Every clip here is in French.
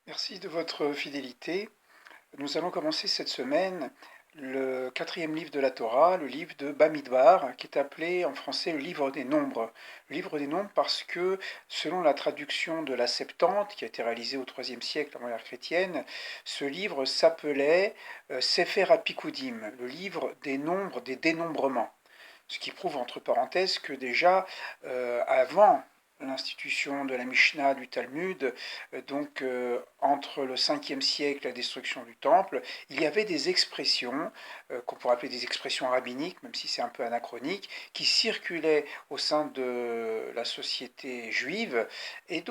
Merci de votre fidélité. Nous allons commencer cette semaine le quatrième livre de la Torah, le livre de Bamidbar, qui est appelé en français le livre des nombres. Le livre des nombres parce que, selon la traduction de la Septante, qui a été réalisée au IIIe siècle avant l'ère chrétienne, ce livre s'appelait Sefer HaPikudim, le livre des nombres, des dénombrements. Ce qui prouve, entre parenthèses, que déjà, avant l'institution de la Mishnah, du Talmud, entre le 5e siècle et la destruction du Temple, il y avait des expressions, qu'on pourrait appeler des expressions rabbiniques, même si c'est un peu anachronique, qui circulaient au sein de la société juive, et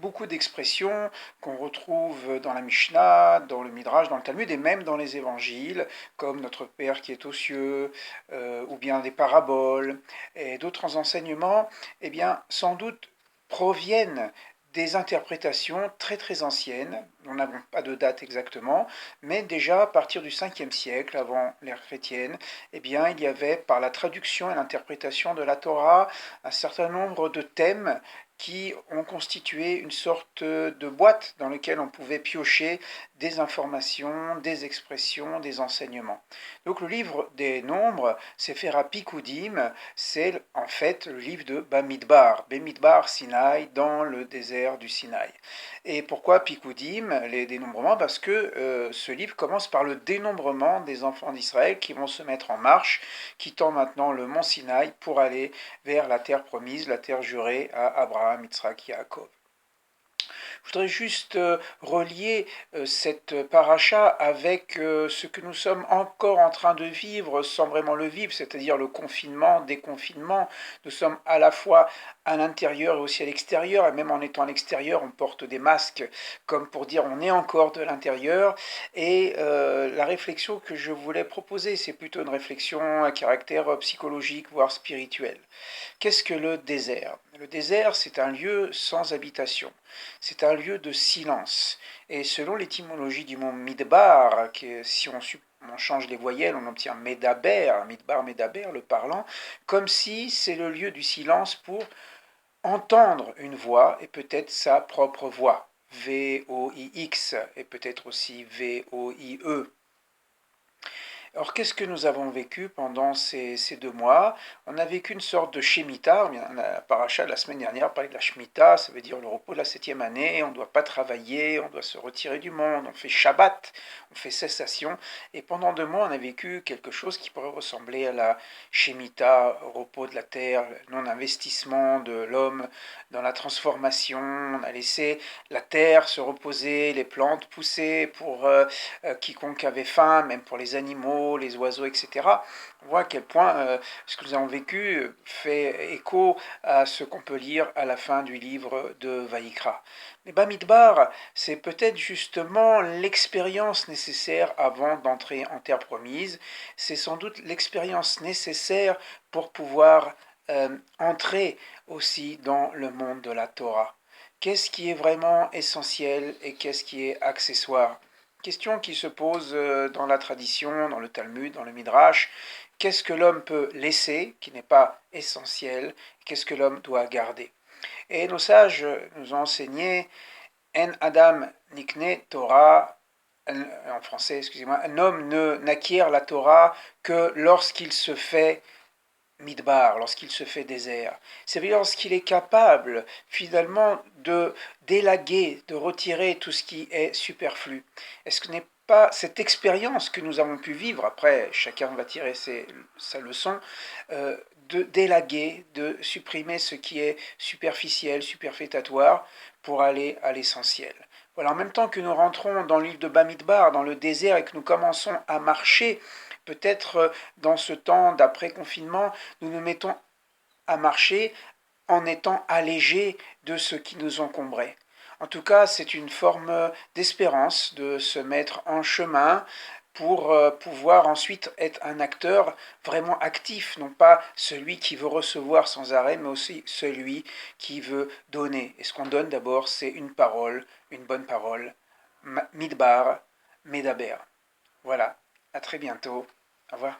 beaucoup d'expressions qu'on retrouve dans la Mishnah, dans le Midrash, dans le Talmud, et même dans les évangiles, comme Notre Père qui est aux cieux, ou bien des paraboles, et d'autres enseignements, eh bien, sans doute proviennent des interprétations très très anciennes, nous n'avons pas de date exactement, mais déjà à partir du 5e siècle, avant l'ère chrétienne, eh bien, il y avait par la traduction et l'interprétation de la Torah un certain nombre de thèmes qui ont constitué une sorte de boîte dans laquelle on pouvait piocher des informations, des expressions, des enseignements. Donc le livre des nombres, Sefer HaPikudim, c'est en fait le livre de Bamidbar, Bamidbar Sinaï, dans le désert du Sinaï. Et pourquoi Pikudim, les dénombrements? Parce que ce livre commence par le dénombrement des enfants d'Israël qui vont se mettre en marche, quittant maintenant le mont Sinaï pour aller vers la terre promise, la terre jurée à Abraham, Yitzhak et Yaakov. Je voudrais juste relier cette paracha avec ce que nous sommes encore en train de vivre sans vraiment le vivre, c'est-à-dire le confinement, déconfinement. Nous sommes à la fois à l'intérieur et aussi à l'extérieur, et même en étant à l'extérieur, on porte des masques comme pour dire on est encore de l'intérieur. Et la réflexion que je voulais proposer, c'est plutôt une réflexion à caractère psychologique, voire spirituel. Qu'est-ce que le désert? Le désert, c'est un lieu sans habitation. C'est un lieu de silence. Et selon l'étymologie du mot midbar, si on change les voyelles, on obtient medaber, midbar, medaber, le parlant, comme si c'est le lieu du silence pour entendre une voix et peut-être sa propre voix. V-O-I-X et peut-être aussi V-O-I-E. Alors, qu'est-ce que nous avons vécu pendant ces 2 mois? On a vécu une sorte de Shemitah. On a, paracha la semaine dernière parlé de la Shemitah, ça veut dire le repos de la 7e année. On ne doit pas travailler, on doit se retirer du monde. On fait Shabbat, on fait cessation. Et pendant 2 mois, on a vécu quelque chose qui pourrait ressembler à la Shemitah, repos de la terre, non-investissement de l'homme dans la transformation. On a laissé la terre se reposer, les plantes pousser pour quiconque avait faim, même pour les animaux, les oiseaux, etc. On voit à quel point ce que nous avons vécu fait écho à ce qu'on peut lire à la fin du livre de Vaïkra. Mais Bamidbar, c'est peut-être justement l'expérience nécessaire avant d'entrer en terre promise. C'est sans doute l'expérience nécessaire pour pouvoir entrer aussi dans le monde de la Torah. Qu'est-ce qui est vraiment essentiel et qu'est-ce qui est accessoire? Question qui se pose dans la tradition, dans le Talmud, dans le Midrash. Qu'est-ce que l'homme peut laisser, qui n'est pas essentiel? Qu'est-ce que l'homme doit garder? Et nos sages nous ont enseigné En Adam Nikne Torah, en français, excusez-moi, un homme ne n'acquiert la Torah que lorsqu'il se fait Midbar, lorsqu'il se fait désert. C'est-à-dire lorsqu'il est capable finalement de d'élaguer, de retirer tout ce qui est superflu. Est-ce que ce n'est pas cette expérience que nous avons pu vivre, après chacun va tirer sa leçon, d'élaguer, de supprimer ce qui est superficiel, superfétatoire, pour aller à l'essentiel. Voilà, en même temps que nous rentrons dans l'île de Bamidbar, dans le désert, et que nous commençons à marcher, peut-être dans ce temps d'après-confinement, nous nous mettons à marcher en étant allégés de ce qui nous encombrait. En tout cas, c'est une forme d'espérance de se mettre en chemin pour pouvoir ensuite être un acteur vraiment actif, non pas celui qui veut recevoir sans arrêt, mais aussi celui qui veut donner. Et ce qu'on donne d'abord, c'est une parole, une bonne parole, midbar, medaber. Voilà, à très bientôt. Au revoir.